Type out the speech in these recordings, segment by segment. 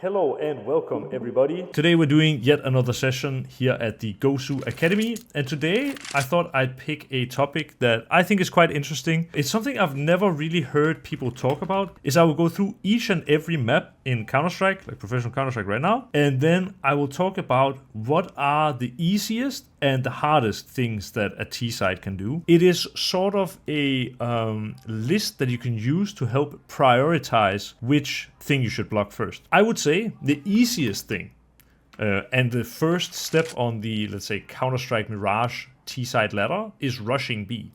Hello and welcome everybody. Today we're doing yet another session here at the Gosu Academy, and today I thought I'd pick a topic that I think is quite interesting. It's something I've never really heard people talk about. Is I will go through each and every map in Counter-Strike, like professional Counter-Strike right now, and then I will talk about what are the easiest and the hardest things that a T-side can do. It is sort of a list that you can use to help prioritize which thing you should block first. I would say the easiest thing and the first step on the, let's say, Counter-Strike Mirage T-side ladder is rushing B.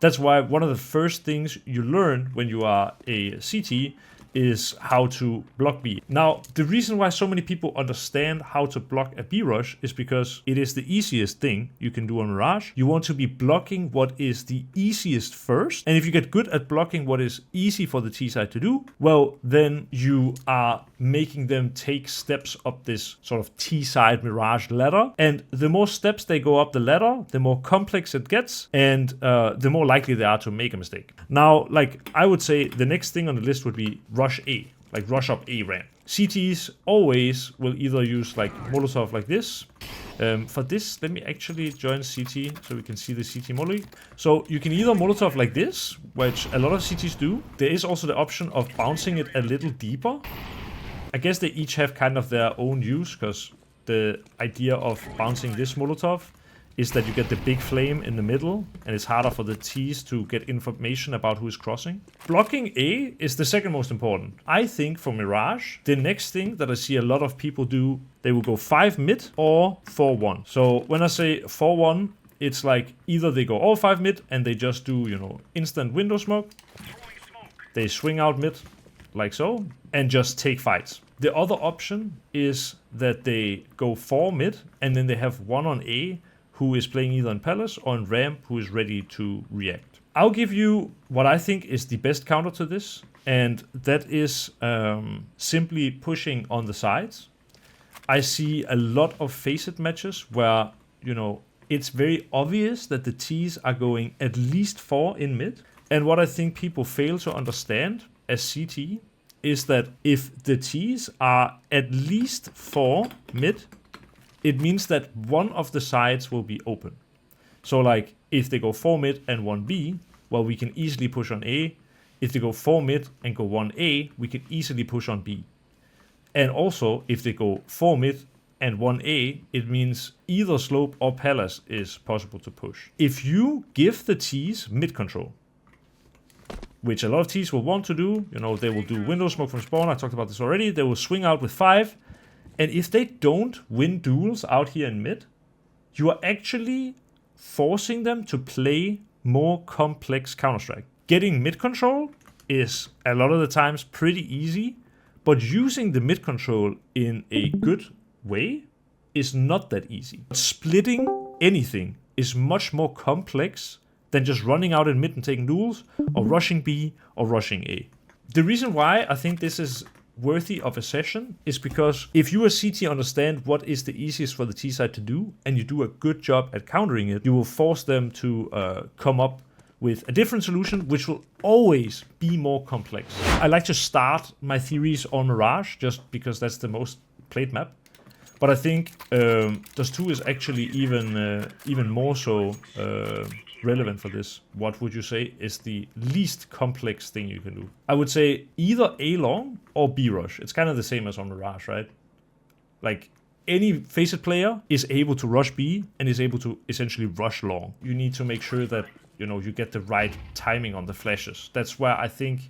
That's why one of the first things you learn when you are a CT is how to block B. Now, the reason why so many people understand how to block a B rush is because it is the easiest thing you can do on Mirage. You want to be blocking what is the easiest first, and if you get good at blocking what is easy for the T-side to do, well, then you are making them take steps up this sort of T-side Mirage ladder, and the more steps they go up the ladder, the more complex it gets, and the more likely they are to make a mistake. Now, like, I would say the next thing on the list would be rush A, like rush up A ramp. CTs always will either use like Molotov like this. For this, let me actually join CT so we can see the CT molly. So you can either Molotov like this, which a lot of CTs do. There is also the option of bouncing it a little deeper. I guess they each have kind of their own use, because the idea of bouncing this Molotov is that you get the big flame in the middle, and it's harder for the T's to get information about who is crossing. Blocking A is the second most important. I think for Mirage, the next thing that I see a lot of people do, they will go 5 mid or 4-1. So when I say 4-1, it's like either they go all 5 mid and they just do, you know, instant window smoke. They swing out mid like so and just take fights. The other option is that they go 4 mid and then they have one on A who is playing either in Palace or in Ramp who is ready to react. I'll give you what I think is the best counter to this, and that is simply pushing on the sides. I see a lot of Faceit matches where, you know, it's very obvious that the T's are going at least 4 in mid. And what I think people fail to understand as CT is that if the T's are at least 4 mid, it means that one of the sides will be open. So like if they go 4 mid and 1 B, well, we can easily push on A. If they go 4 mid and go 1 A, we can easily push on B. And also if they go 4 mid and 1 A, it means either slope or palace is possible to push. If you give the T's mid control, which a lot of T's will want to do, you know, they will do window smoke from spawn. I talked about this already. They will swing out with 5. And if they don't win duels out here in mid, you are actually forcing them to play more complex Counter-Strike. Getting mid control is a lot of the times pretty easy, but using the mid control in a good way is not that easy. Splitting anything is much more complex than just running out in mid and taking duels, or rushing B, or rushing A. The reason why I think this is worthy of a session is because if you as CT understand what is the easiest for the T side to do, and you do a good job at countering it, you will force them to come up with a different solution, which will always be more complex. I like to start my theories on Mirage just because that's the most played map, but I think Dust 2 is actually even more so relevant for this. What would you say is the least complex thing you can do? I would say either A long or B rush. It's kind of the same as on Mirage, right? Like any Faceit player is able to rush B and is able to essentially rush long. You need to make sure that, you know, you get the right timing on the flashes. That's where I think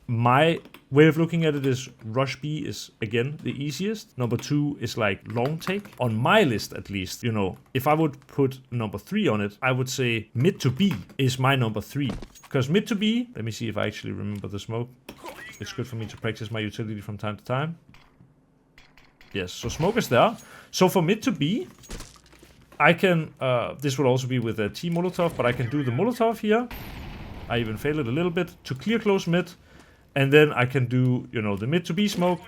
my way of looking at it is rush B is, again, the easiest. Number 2 is like long take. On my list, at least, you know, if I would put number 3 on it, I would say mid to B is my number 3. Because mid to B, let me see if I actually remember the smoke. It's good for me to practice my utility from time to time. Yes, so smoke is there. So for mid to B, I can, this will also be with a T Molotov, but I can do the Molotov here. I even fail it a little bit to clear close mid. And then I can do, you know, the mid to B smoke.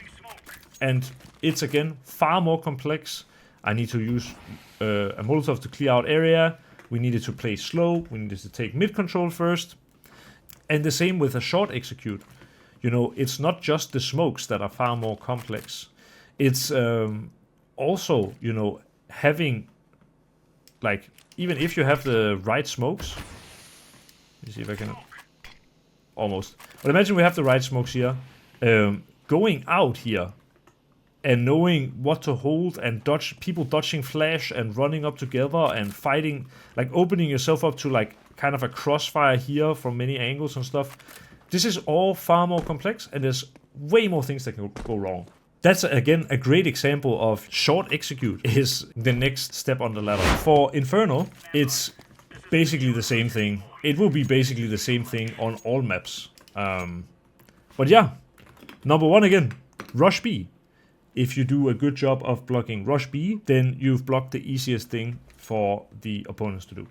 And it's, again, far more complex. I need to use a Molotov to clear out area. We needed to play slow. We needed to take mid control first. And the same with a short execute. you know, it's not just the smokes that are far more complex. It's also, you know, having, like, even if you have the right smokes. Let me see if I can... Almost. But imagine we have the right smokes here. Going out here and knowing what to hold and dodge, people dodging flash and running up together and fighting, like opening yourself up to like kind of a crossfire here from many angles and stuff. This is all far more complex, and there's way more things that can go wrong. That's, again, a great example of short execute is the next step on the ladder. For Inferno, it's basically the same thing. It will be basically the same thing on all maps. But yeah, number one again, rush B. If you do a good job of blocking rush B, then you've blocked the easiest thing for the opponents to do.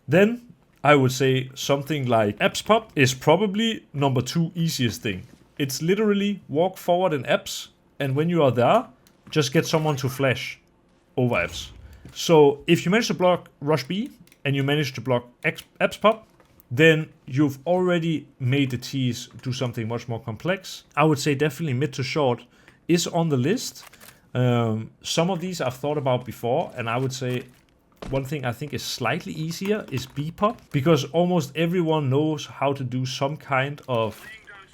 Then I would say something like apps pop is probably number 2 easiest thing. It's literally walk forward in apps, and when you are there, just get someone to flash over apps. So if you manage to block rush B and you manage to block apps pop, then you've already made the T's do something much more complex. I would say definitely mid to short is on the list. Some of these I've thought about before, and I would say one thing I think is slightly easier is B pop, because almost everyone knows how to do some kind of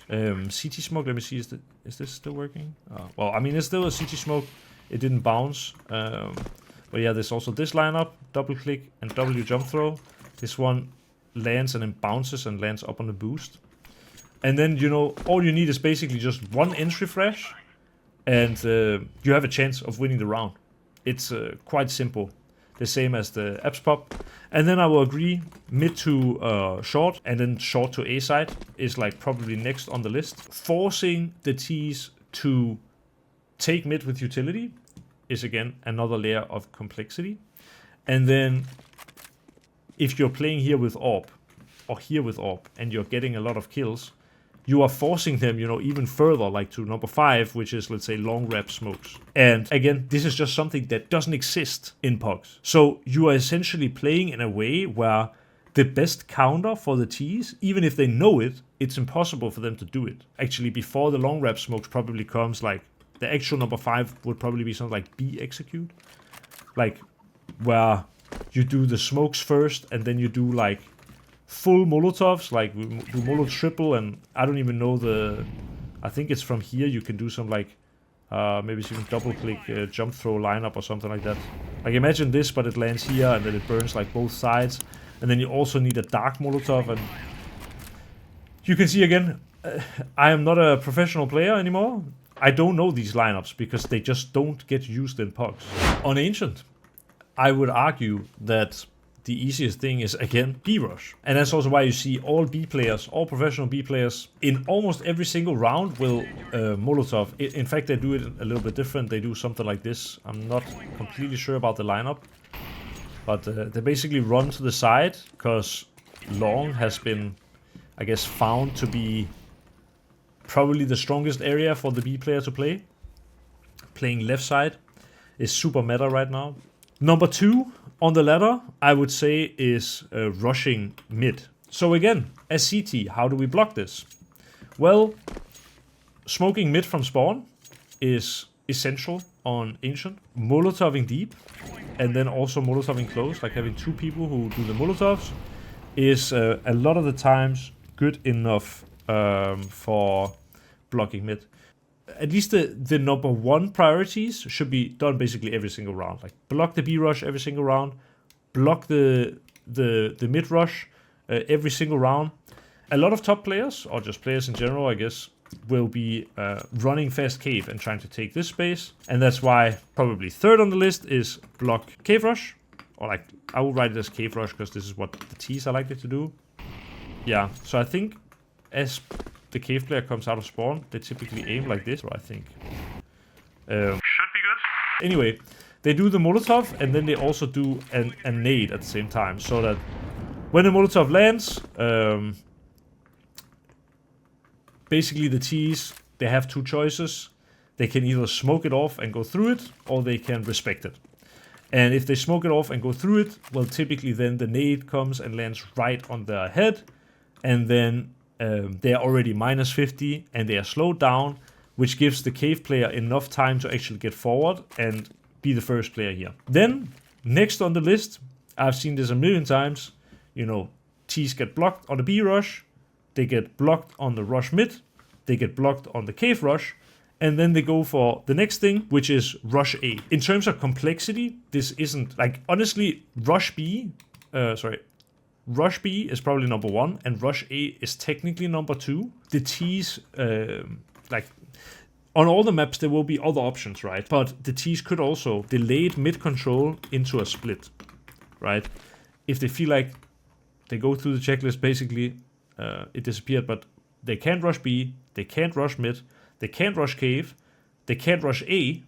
CT smoke. Let me see, is this still working? Well, I mean, it's still a CT smoke. It didn't bounce. But yeah, there's also this lineup, double click and W jump throw. This one lands and then bounces and lands up on the boost. And then, you know, all you need is basically just one entry flash, and you have a chance of winning the round. It's quite simple. The same as the apps pop. And then I will agree, mid to short, and then short to A side is like probably next on the list. Forcing the T's to take mid with utility is again another layer of complexity. And then if you're playing here with AWP or here with AWP and you're getting a lot of kills, you are forcing them, you know, even further, like to number 5, which is, let's say, long wrap smokes. And again, this is just something that doesn't exist in PUGs. So you are essentially playing in a way where the best counter for the T's, even if they know it, it's impossible for them to do it. Actually, before the long wrap smokes probably comes, like, the actual number 5 would probably be something like B execute. Like, where you do the smokes first, and then you do, like, full Molotovs, like we do Molotov triple, and I don't even know I think it's from here you can do some like, maybe you can double click jump throw lineup or something like that. Like imagine this, but it lands here and then it burns like both sides, and then you also need a dark Molotov, and you can see again, I am not a professional player anymore. I don't know these lineups because they just don't get used in PUGs. On Ancient, I would argue that the easiest thing is, again, B-rush. And that's also why you see all B players, all professional B players, in almost every single round will Molotov. In fact, they do it a little bit different. They do something like this. I'm not completely sure about the lineup. But they basically run to the side, because long has been, I guess, found to be probably the strongest area for the B player to play. Playing left side is super meta right now. Number 2 on the ladder, I would say, is rushing mid. So again, as CT, how do we block this? Well, smoking mid from spawn is essential on Ancient. Molotoving deep, and then also Molotoving close, like having 2 people who do the Molotovs, is a lot of the times good enough for blocking mid. At least the number 1 priorities should be done basically every single round. Like block the B rush every single round, block the mid rush every single round. A lot of top players, or just players in general, I guess, will be running fast cave and trying to take this space. And that's why probably 3rd on the list is block cave rush. Or like, I will write it as cave rush because this is what the T's are likely to do. Yeah, so I think as the cave player comes out of spawn, they typically aim like this, or I think. Should be good. Anyway, they do the Molotov, and then they also do a nade at the same time, so that when the Molotov lands, basically the T's, they have 2 choices. They can either smoke it off and go through it, or they can respect it. And if they smoke it off and go through it, well, typically then the nade comes and lands right on their head, and then They are already minus 50 and they are slowed down, which gives the cave player enough time to actually get forward and be the first player here. Then, next on the list, I've seen this a million times, you know, T's get blocked on the B rush, they get blocked on the rush mid, they get blocked on the cave rush, and then they go for the next thing, which is rush A. In terms of complexity, this isn't, like, honestly, rush B is probably number 1, and rush A is technically number 2. The T's, like, on all the maps there will be other options, right? But the T's could also delayed mid control into a split, right? If they feel like they go through the checklist, basically, it disappeared, but they can't rush B, they can't rush mid, they can't rush cave, they can't rush A,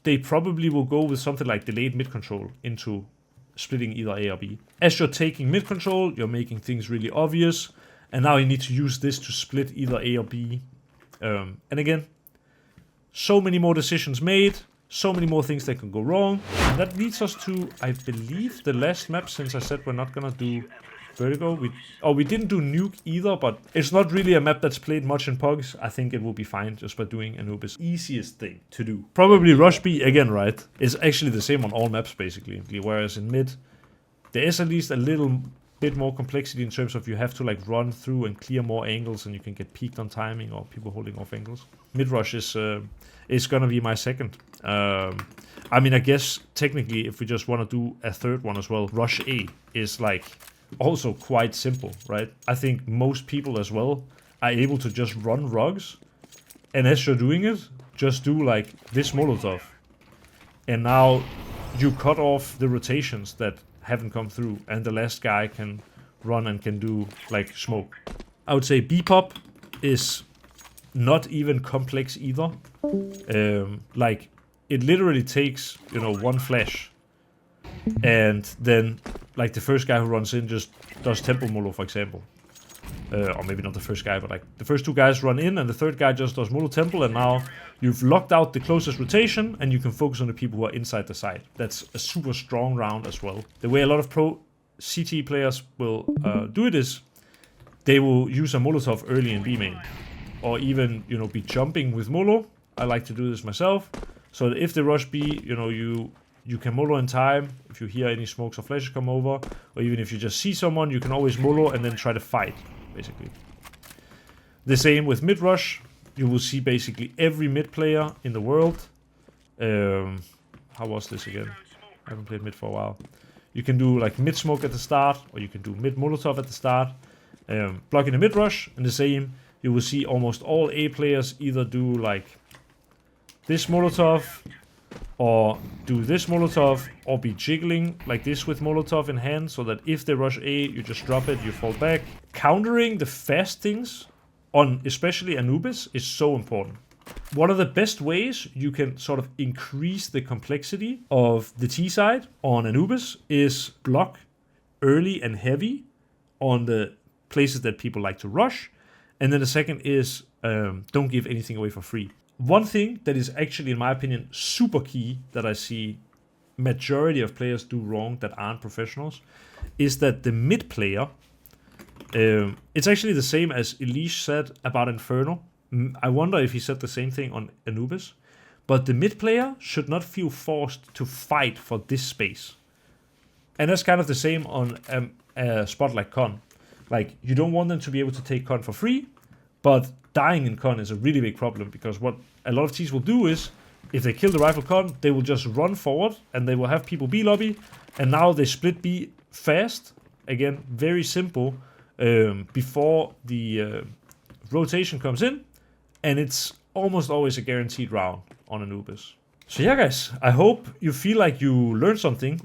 they probably will go with something like delayed mid control into splitting either A or B. As you're taking mid control, you're making things really obvious, and now you need to use this to split either A or B. And again, so many more decisions made, so many more things that can go wrong. And that leads us to, I believe, the last map, since I said we're not gonna do Vertigo. We didn't do Nuke either, but it's not really a map that's played much in Pugs. I think it will be fine just by doing Anubis. Easiest thing to do. Probably Rush B again, right? It's actually the same on all maps, basically. Whereas in mid, there is at least a little bit more complexity in terms of you have to like run through and clear more angles, and you can get peaked on timing or people holding off angles. Mid rush is gonna be my second. I mean, I guess technically if we just want to do a third one as well, rush A is like also quite simple, right? I think most people as well are able to just run rugs, and as you're doing it, just do like this Molotov, and now you cut off the rotations that haven't come through, and the last guy can run and can do like smoke. I would say B-pop is not even complex either. Like it literally takes, you know, one flash, and then like the first guy who runs in just does temple molo, for example. Or maybe not the first guy, but like the first two guys run in and the third guy just does molo temple, and now you've locked out the closest rotation and you can focus on the people who are inside the site. That's a super strong round as well. The way a lot of pro CT players will do it is they will use a Molotov early in B main, or even, you know, be jumping with Molo. I like to do this myself, so that if they rush B, you know, you can Molo in time if you hear any smokes or flashes come over, or even if you just see someone, you can always Molo and then try to fight, basically. The same with mid rush. You will see basically every mid player in the world. How was this again? I haven't played mid for a while. You can do like mid smoke at the start, or you can do mid Molotov at the start, blocking the mid rush, and the same. You will see almost all A players either do like this Molotov, or do this Molotov, or be jiggling like this with Molotov in hand, so that if they rush A, you just drop it, you fall back. Countering the fast things on especially Anubis is so important. One of the best ways you can sort of increase the complexity of the T side on Anubis is block early and heavy on the places that people like to rush. And then the second is don't give anything away for free. One thing that is actually, in my opinion, super key that I see majority of players do wrong that aren't professionals is that the mid player, it's actually the same as Elish said about Inferno. I wonder if he said the same thing on Anubis. But the mid player should not feel forced to fight for this space. And that's kind of the same on a spot like Con. Like, you don't want them to be able to take Con for free, but dying in Con is a really big problem, because what a lot of teams will do is, if they kill the rifle Con, they will just run forward, and they will have people B lobby, and now they split B fast. Again, very simple, before the rotation comes in, and it's almost always a guaranteed round on Anubis. So yeah, guys, I hope you feel like you learned something.